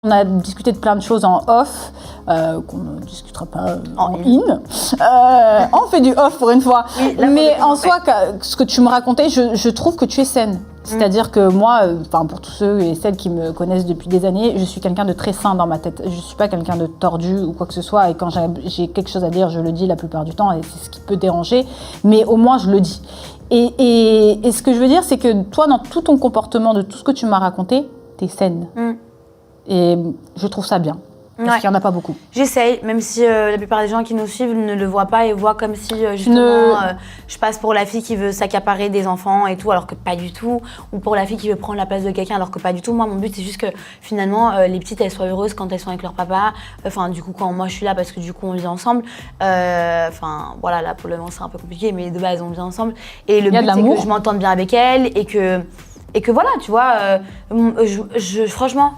On a discuté de plein de choses en off, qu'on ne discutera pas en in. On fait du off pour une fois. Oui, mais en soi, ce que tu me racontais, je trouve que tu es saine. C'est-à-dire que moi, pour tous ceux et celles qui me connaissent depuis des années, je suis quelqu'un de très sain dans ma tête. Je ne suis pas quelqu'un de tordu ou quoi que ce soit. Et quand j'ai quelque chose à dire, je le dis la plupart du temps. Et c'est ce qui peut déranger. Mais au moins, je le dis. Et ce que je veux dire, c'est que toi, dans tout ton comportement, de tout ce que tu m'as raconté, tu es saine. Et je trouve ça bien, parce qu'il n'y en a pas beaucoup. J'essaye, même si la plupart des gens qui nous suivent ne le voient pas et voient comme si justement je passe pour la fille qui veut s'accaparer des enfants et tout, alors que pas du tout. Ou pour la fille qui veut prendre la place de quelqu'un, alors que pas du tout. Moi, mon but, c'est juste que finalement, les petites, elles soient heureuses quand elles sont avec leur papa. Enfin, du coup, quand moi, je suis là, parce que du coup, on vit ensemble. Voilà, là, pour le moment, c'est un peu compliqué, mais de base, on vit ensemble. Et le but, c'est que je m'entende bien avec elle et que voilà, tu vois, franchement...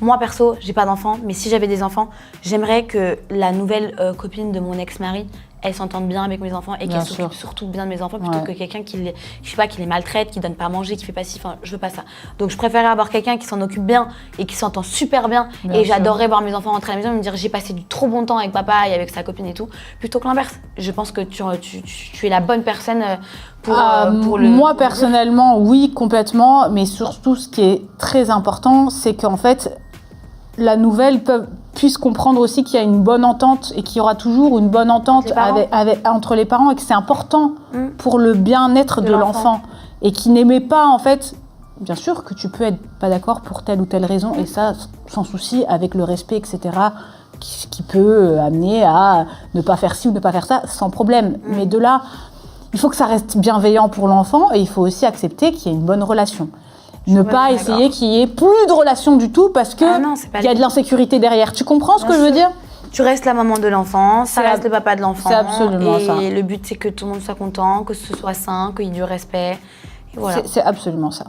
Moi, perso, j'ai pas d'enfants, mais si j'avais des enfants, j'aimerais que la nouvelle copine de mon ex-mari, elle s'entende bien avec mes enfants et qu'elle s'occupe surtout bien de mes enfants plutôt que quelqu'un qui les maltraite, qui donne pas à manger, qui fait pas ci. Enfin, je veux pas ça. Donc, je préférerais avoir quelqu'un qui s'en occupe bien et qui s'entend super bien. Et j'adorerais voir mes enfants rentrer à la maison et me dire j'ai passé du trop bon temps avec papa et avec sa copine et tout, plutôt que l'inverse. Je pense que tu es la bonne personne pour le... Moi, personnellement, oui, complètement. Mais surtout, ce qui est très important, c'est qu'en fait, la nouvelle puisse comprendre aussi qu'il y a une bonne entente et qu'il y aura toujours une bonne entente entre les parents et que c'est important pour le bien-être de l'enfant. Et qui n'aimait pas, en fait, bien sûr que tu peux être pas d'accord pour telle ou telle raison et ça, sans souci, avec le respect, etc., qui peut amener à ne pas faire ci ou ne pas faire ça, sans problème. Mais de là, il faut que ça reste bienveillant pour l'enfant et il faut aussi accepter qu'il y ait une bonne relation. Ne pas essayer qu'il y ait plus de relation du tout parce que il y a de l'insécurité derrière. Tu comprends ce que je veux dire ? Tu restes la maman de l'enfant, ça reste le papa de l'enfant. C'est absolument ça. Et le but, c'est que tout le monde soit content, que ce soit sain, qu'il y ait du respect. Et voilà. C'est absolument ça.